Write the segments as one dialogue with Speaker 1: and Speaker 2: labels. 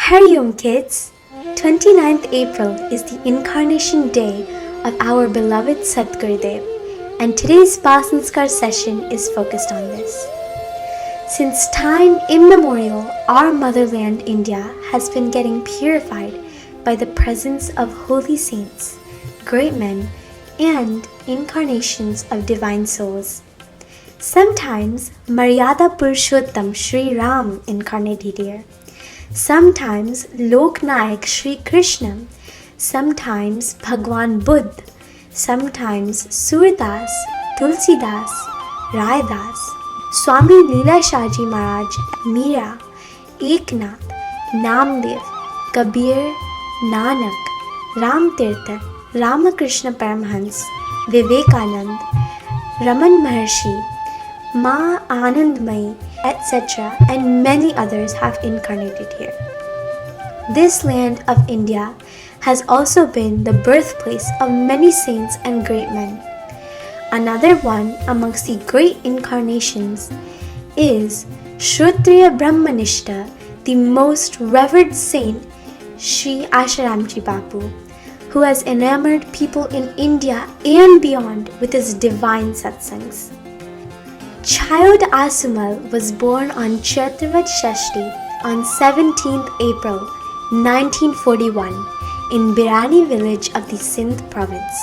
Speaker 1: Hariom kids! 29th April is the Incarnation Day of our beloved Sadgurudev, and today's Pasanskar session is focused on this. Since time immemorial, our motherland India has been getting purified by the presence of holy saints, great men, and incarnations of divine souls. Sometimes Maryada Purushottam Shri Ram incarnated here. Sometimes Loknayak Shri Krishna, sometimes Bhagwan Buddha, sometimes Surdas, Tulsidas, Raidas, Swami Leela Shaji Maharaj, Meera, Eknath, Namdev, Kabir, Nanak, Ram Tirtha, Ramakrishna Paramhans, Vivekanand, Raman Maharshi, Ma Anandmayi, etc., and many others have incarnated here. This land of India has also been the birthplace of many saints and great men. Another one amongst the great incarnations is Shrutriya Brahmanishta, the most revered saint, Shri Asharamji Bapu, who has enamored people in India and beyond with his divine satsangs. Child Asumal was born on Chaitrat Shashti on 17th April 1941 in Birani village of the Sindh province.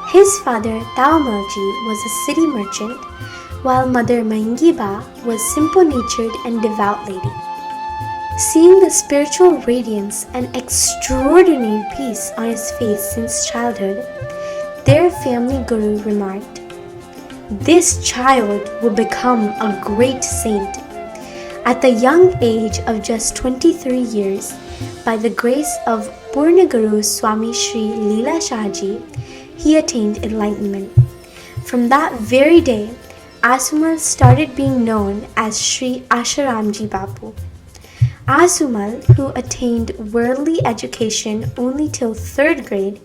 Speaker 1: His father Tawamalji was a city merchant, while mother Mangiba was simple-natured and devout lady. Seeing the spiritual radiance and extraordinary peace on his face since childhood, their family guru remarked, "This child will become a great saint." At the young age of just 23 years, by the grace of Purna Guru Swami Shri Leela Shaji, he attained enlightenment. From that very day, Asumal started being known as Shri Asharamji Bapu. Asumal, who attained worldly education only till 3rd grade,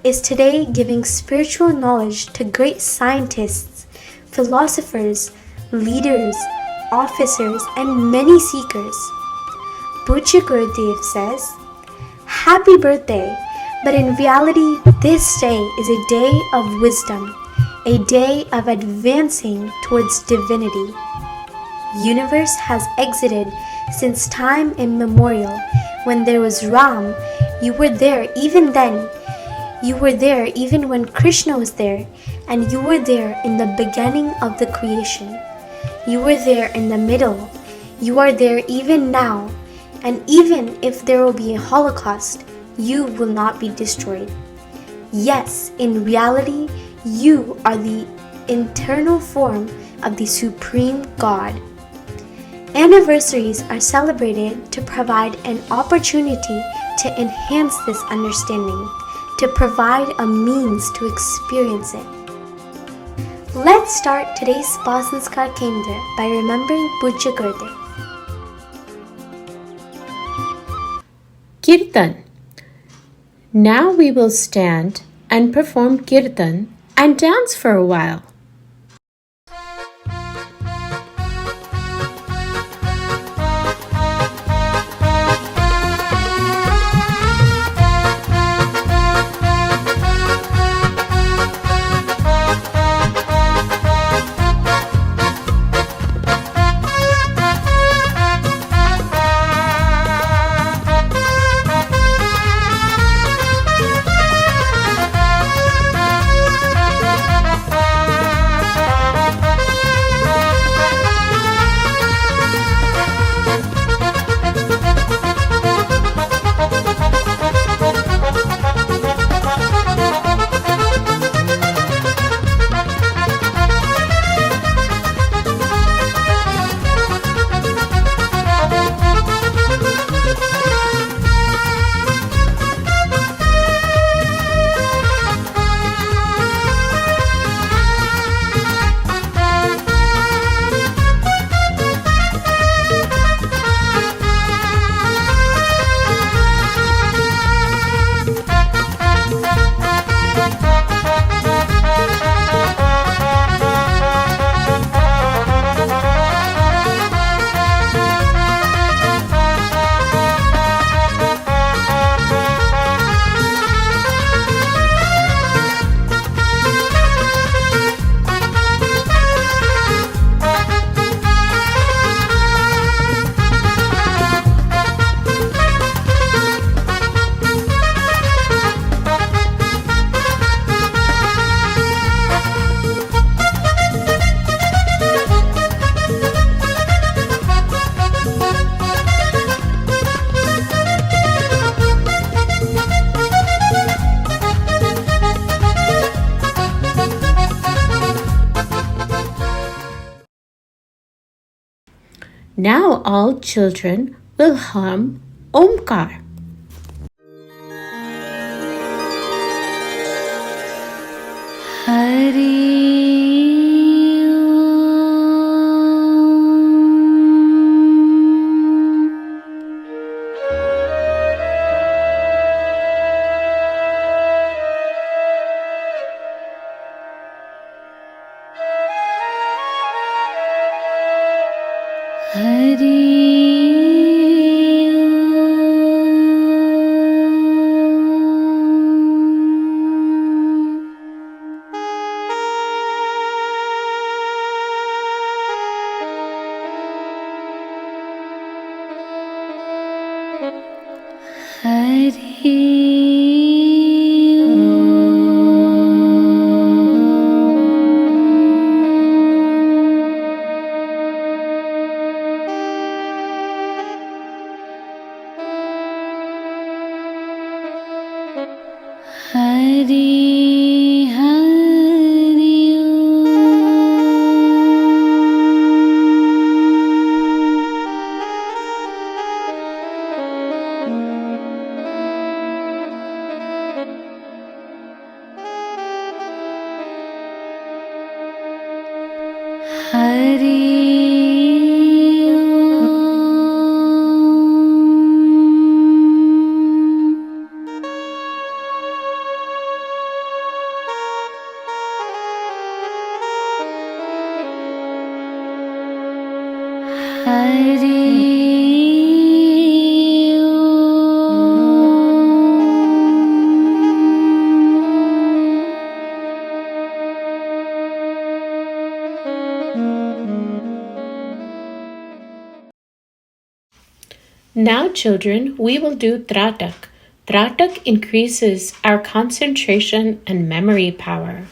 Speaker 1: is today giving spiritual knowledge to great scientists, philosophers, leaders, officers, and many seekers. Pujya Gurudev says, "Happy birthday, but in reality this day is a day of wisdom, a day of advancing towards divinity. Universe has existed since time immemorial. When there was Ram, you were there even then. You were there even when Krishna was there, and you were there in the beginning of the creation. You were there in the middle. You are there even now, and even if there will be a Holocaust, you will not be destroyed. Yes, in reality, you are the internal form of the Supreme God." Anniversaries are celebrated to provide an opportunity to enhance this understanding, to provide a means to experience it. Let's start today's Pasanskar Kendra by remembering Pujya Gurudev.
Speaker 2: Kirtan. Now we will stand and perform Kirtan and dance for a while. Now all children will hum Omkar. Now, children, we will do Tratak. Tratak increases our concentration and memory power.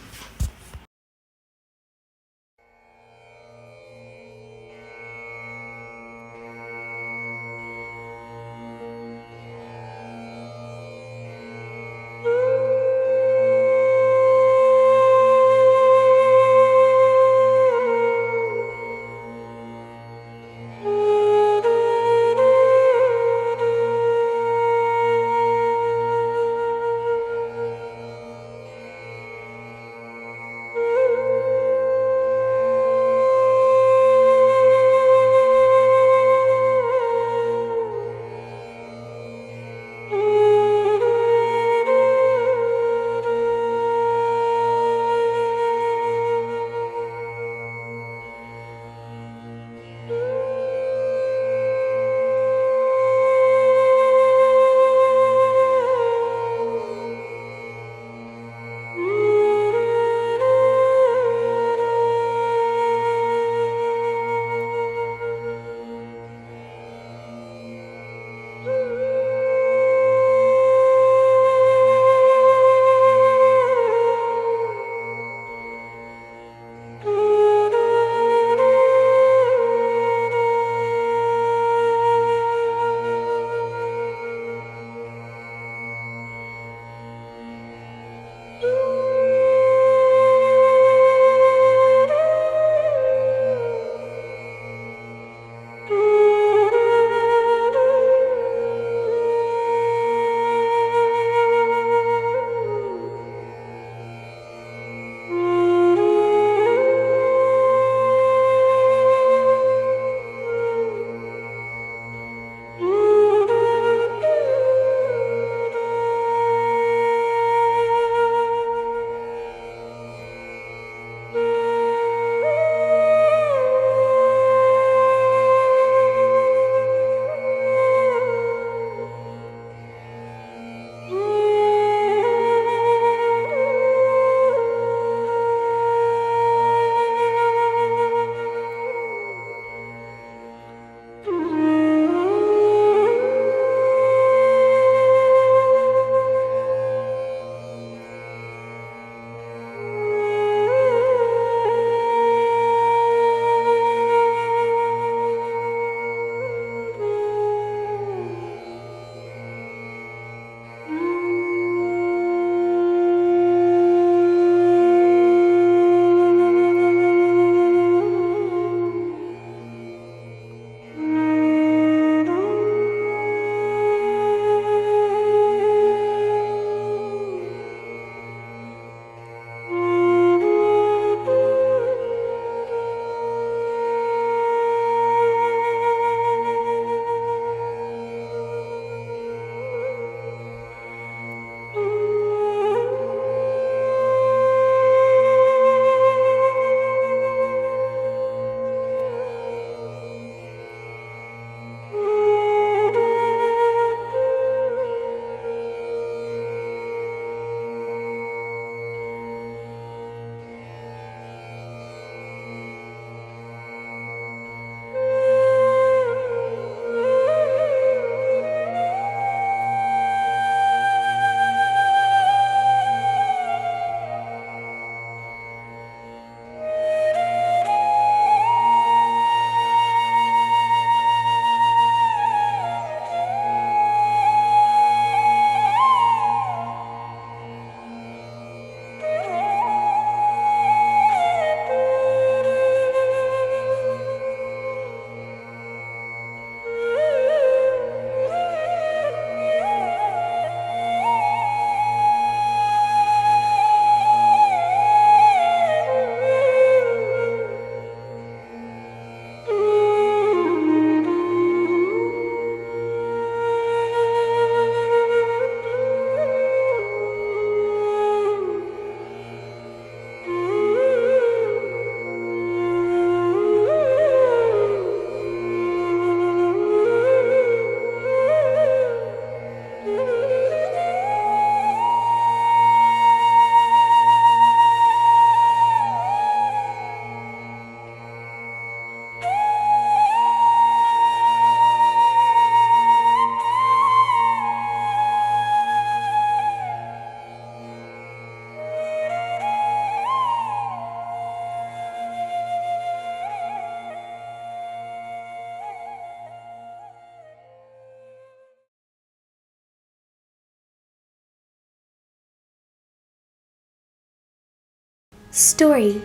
Speaker 1: Story.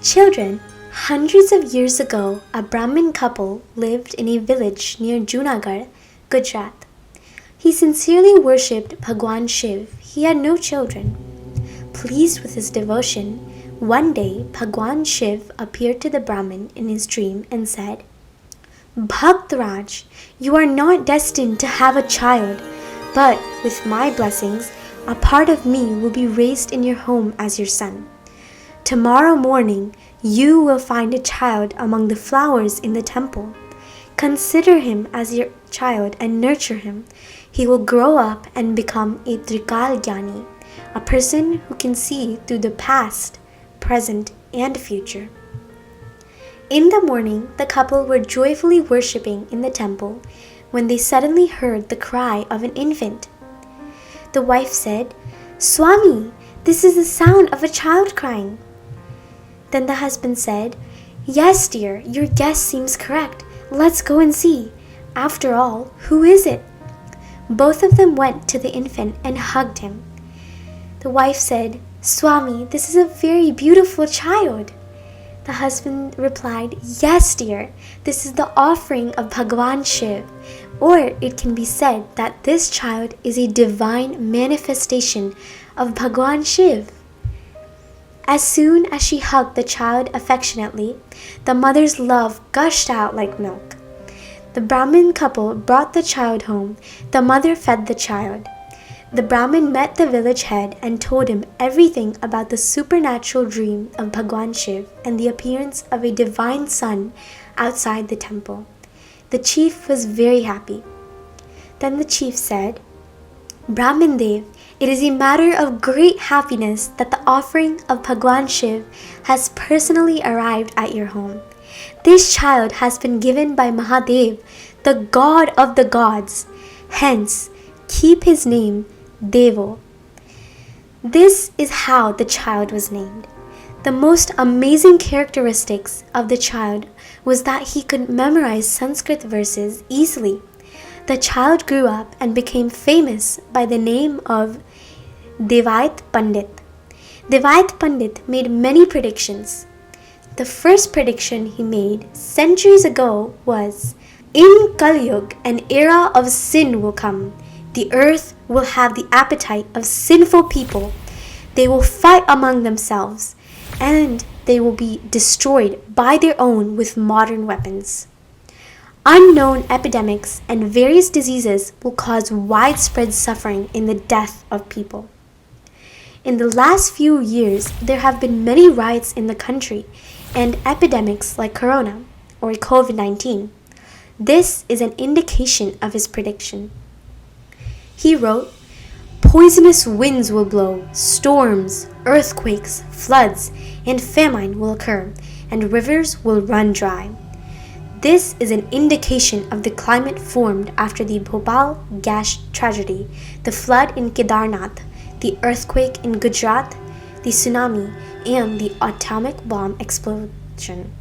Speaker 1: Children, hundreds of years ago, a Brahmin couple lived in a village near Junagadh, Gujarat. He sincerely worshipped Bhagwan Shiv. He had no children. Pleased with his devotion, one day Bhagwan Shiv appeared to the Brahmin in his dream and said, "Bhaktraj, you are not destined to have a child, but with my blessings, a part of me will be raised in your home as your son. Tomorrow morning, you will find a child among the flowers in the temple. Consider him as your child and nurture him. He will grow up and become a Trikal Jnani, a person who can see through the past, present, and future." In the morning, the couple were joyfully worshipping in the temple when they suddenly heard the cry of an infant. The wife said, "Swami, this is the sound of a child crying." Then the husband said, "Yes, dear, your guess seems correct. Let's go and see. After all, who is it?" Both of them went to the infant and hugged him. The wife said, "Swami, this is a very beautiful child." The husband replied, "Yes, dear, this is the offering of Bhagwan Shiv, or it can be said that this child is a divine manifestation of Bhagwan Shiv." As soon as she hugged the child affectionately, the mother's love gushed out like milk. The Brahmin couple brought the child home. The mother fed the child. The Brahmin met the village head and told him everything about the supernatural dream of Bhagwan Shiv and the appearance of a divine son outside the temple. The chief was very happy. Then the chief said, "Brahmin Dev, it is a matter of great happiness that the offering of Bhagwan Shiv has personally arrived at your home. This child has been given by Mahadev, the god of the gods. Hence, keep his name Devo." This is how the child was named. The most amazing characteristics of the child was that he could memorize Sanskrit verses easily. The child grew up and became famous by the name of Devait Pandit. Devait Pandit made many predictions. The first prediction he made centuries ago was, "In Kali Yuga, an era of sin will come. The earth will have the appetite of sinful people. They will fight among themselves, and they will be destroyed by their own with modern weapons. Unknown epidemics and various diseases will cause widespread suffering in the death of people." In the last few years, there have been many riots in the country and epidemics like Corona or COVID-19. This is an indication of his prediction. He wrote, "Poisonous winds will blow, storms, earthquakes, floods, and famine will occur, and rivers will run dry. This is an indication of the climate formed after the Bhopal gas tragedy, the flood in Kedarnath, the earthquake in Gujarat, the tsunami, and the atomic bomb explosion."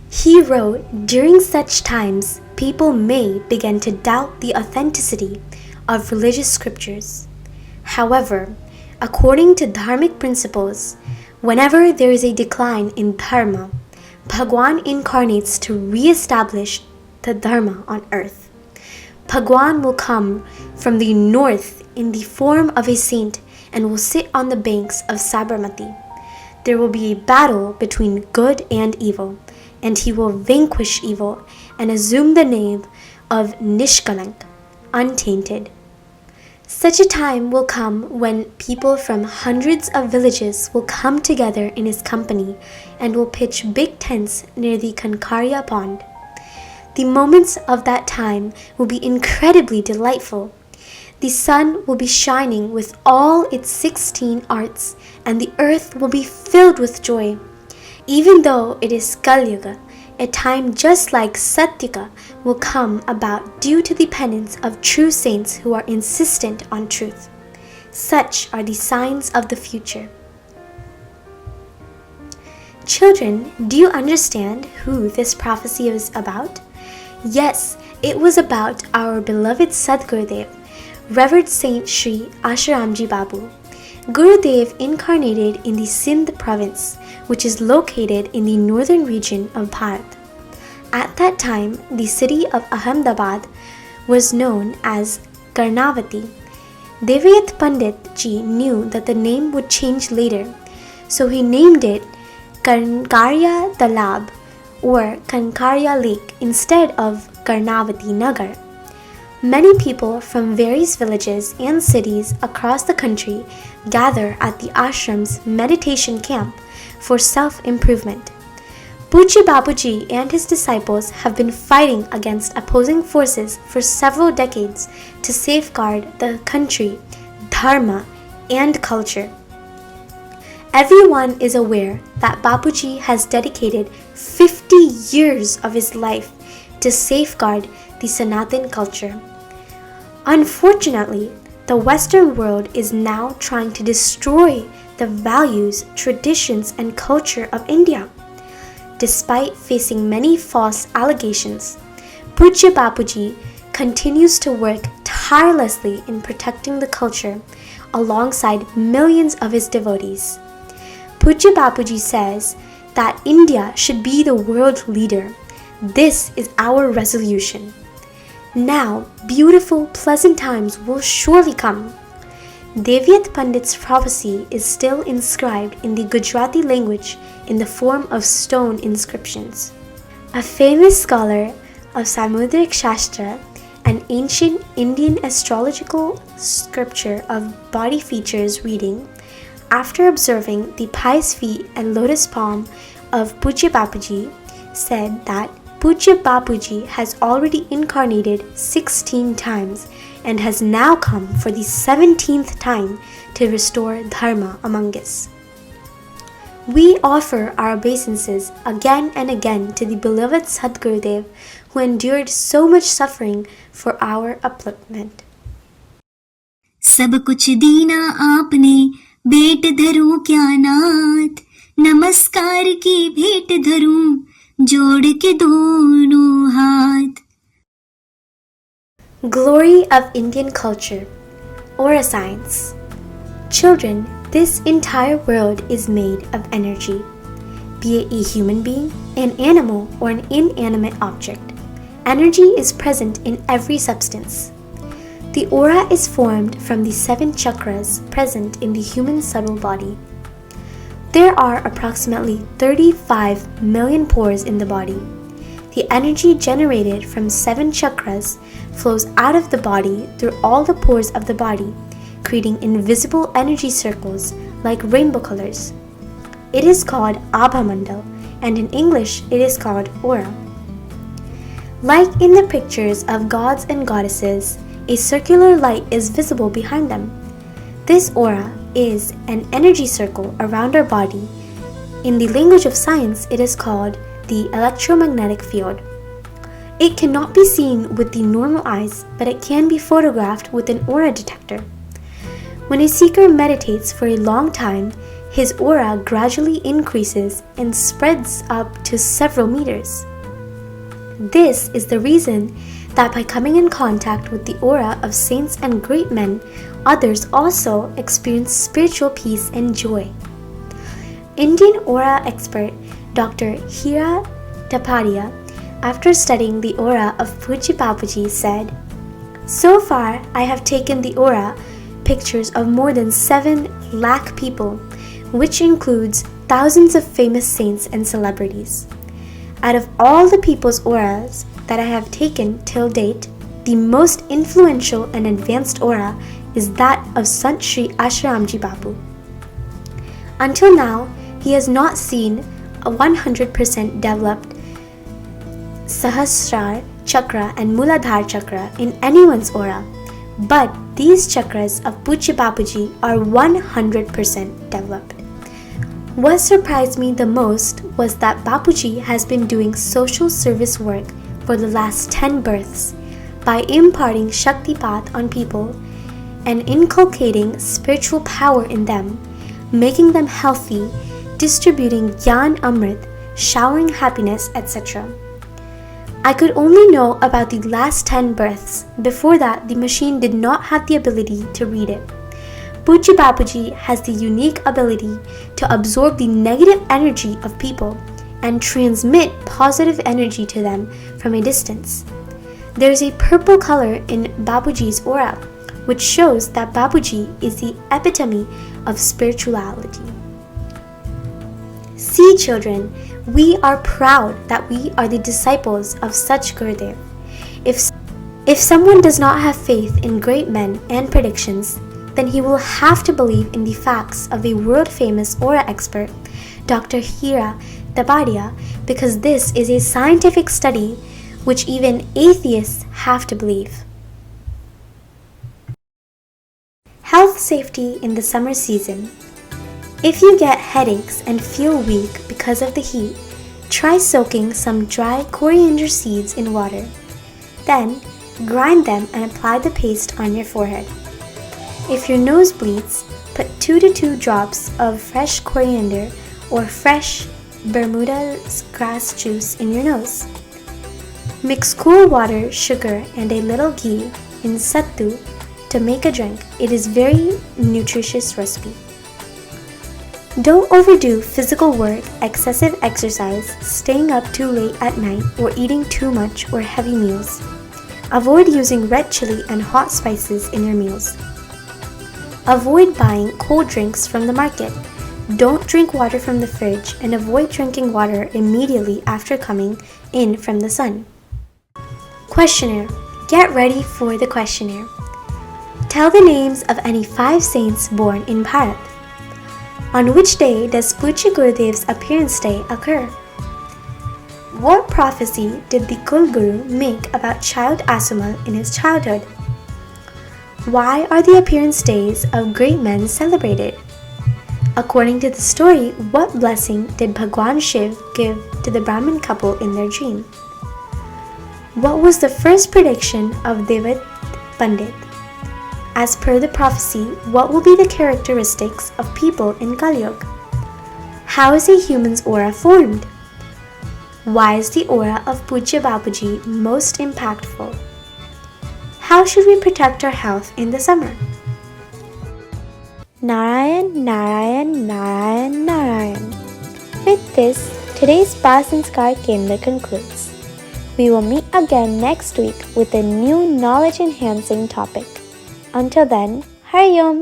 Speaker 1: He wrote, "During such times, people may begin to doubt the authenticity of religious scriptures. However, according to dharmic principles, whenever there is a decline in dharma, Bhagwan incarnates to re-establish the dharma on earth. Bhagwan will come from the north in the form of a saint and will sit on the banks of Sabarmati. There will be a battle between good and evil, and he will vanquish evil and assume the name of Nishkalank, untainted. Such a time will come when people from hundreds of villages will come together in his company and will pitch big tents near the Kankarya pond. The moments of that time will be incredibly delightful. The sun will be shining with all its 16 arts, and the earth will be filled with joy. Even though it is Kali Yuga, a time just like Satyuga will come about due to the penance of true saints who are insistent on truth. Such are the signs of the future." Children, do you understand who this prophecy is about? Yes, it was about our beloved Sadgurudev, Revered Saint Shri Asharamji Bapu. Gurudev incarnated in the Sindh province, which is located in the northern region of Bharat. At that time, the city of Ahmedabad was known as Karnavati. Devyat Pandit ji knew that the name would change later, so he named it Kankarya Talab or Kankarya Lake instead of Karnavati Nagar. Many people from various villages and cities across the country gather at the ashram's meditation camp for self-improvement. Pujya Bapuji and his disciples have been fighting against opposing forces for several decades to safeguard the country, dharma, and culture. Everyone is aware that Bapuji has dedicated 50 years of his life to safeguard the Sanatan culture. Unfortunately, the Western world is now trying to destroy the values, traditions, and culture of India. Despite facing many false allegations, Pujya Bapuji continues to work tirelessly in protecting the culture alongside millions of his devotees. Pujya Bapuji says that India should be the world leader. This is our resolution. Now, beautiful, pleasant times will surely come. Devyat Pandit's prophecy is still inscribed in the Gujarati language in the form of stone inscriptions. A famous scholar of Samudrik Shastra, an ancient Indian astrological scripture of body features reading, after observing the pious feet and lotus palm of Pujya Bapuji, said that Pujya Bapuji has already incarnated 16 times and has now come for the 17th time to restore dharma among us. We offer our obeisances again and again to the beloved Sadgurudev who endured so much suffering for our upliftment.
Speaker 3: सब कुछ दीना आपने भेंट धरूं क्या नाथ, नमस्कार की भेंट धरूं जोड़ के दोनों हाथ.
Speaker 1: Glory of Indian culture, aura science. Children, this entire world is made of energy, be it a human being, an animal, or an inanimate object. Energy is present in every substance. The aura is formed from the 7 chakras present in the human subtle body. There are approximately 35 million pores in the body. The energy generated from 7 chakras flows out of the body through all the pores of the body, creating invisible energy circles like rainbow colors. It is called Abha Mandal, and in English it is called aura. Like in the pictures of gods and goddesses, a circular light is visible behind them. This aura is an energy circle around our body. In the language of science, it is called the electromagnetic field. It cannot be seen with the normal eyes, but it can be photographed with an aura detector. When a seeker meditates for a long time, his aura gradually increases and spreads up to several meters. This is the reason that by coming in contact with the aura of saints and great men, others also experience spiritual peace and joy. Indian aura expert Dr. Hira Tapadia, after studying the aura of Pujya Bapuji, said, "So far, I have taken the aura pictures of more than 7 lakh people, which includes thousands of famous saints and celebrities. Out of all the people's auras that I have taken till date, the most influential and advanced aura is that of Sant Shri Asharamji Bapu. Until now, he has not seen a 100% developed Sahasrar chakra and Muladhara chakra in anyone's aura, but these chakras of Pujya Bapuji are 100% developed. What surprised me the most was that Bapuji has been doing social service work for the last 10 births by imparting Shaktipat on people and inculcating spiritual power in them, making them healthy, distributing Gyan Amrit, showering happiness, etc. I could only know about the last 10 births. Before that, the machine did not have the ability to read it. Pujya Bapuji has the unique ability to absorb the negative energy of people and transmit positive energy to them from a distance. There is a purple color in Bapuji's aura, which shows that Bapuji is the epitome of spirituality. See, children, we are proud that we are the disciples of such Gurudev. If someone does not have faith in great men and predictions, then he will have to believe in the facts of a world-famous aura expert, Dr. Hira Dabadia, because this is a scientific study which even atheists have to believe. Health safety in the summer season. If you get headaches and feel weak because of the heat, try soaking some dry coriander seeds in water. Then, grind them and apply the paste on your forehead. If your nose bleeds, put 2 to 2 drops of fresh coriander or fresh Bermuda grass juice in your nose. Mix cool water, sugar, and a little ghee in sattu to make a drink. It is very nutritious recipe. Don't overdo physical work, excessive exercise, staying up too late at night, or eating too much or heavy meals. Avoid using red chili and hot spices in your meals. Avoid buying cold drinks from the market. Don't drink water from the fridge and avoid drinking water immediately after coming in from the sun. Questionnaire. Get ready for the questionnaire. Tell the names of any 5 saints born in Bharat. On which day does Pujya Gurudev's appearance day occur? What prophecy did the Kul Guru make about child Asumal in his childhood? Why are the appearance days of great men celebrated? According to the story, what blessing did Bhagwan Shiv give to the Brahmin couple in their dream? What was the first prediction of Devat Pandit? As per the prophecy, what will be the characteristics of people in Kali Yuga? How is a human's aura formed? Why is the aura of Pujya Bapuji most impactful? How should we protect our health in the summer? Narayan, Narayan, Narayan, Narayan. With this, today's Pass Sanskar Kendra concludes. We will meet again next week with a new knowledge-enhancing topic. Until then, Hari Om!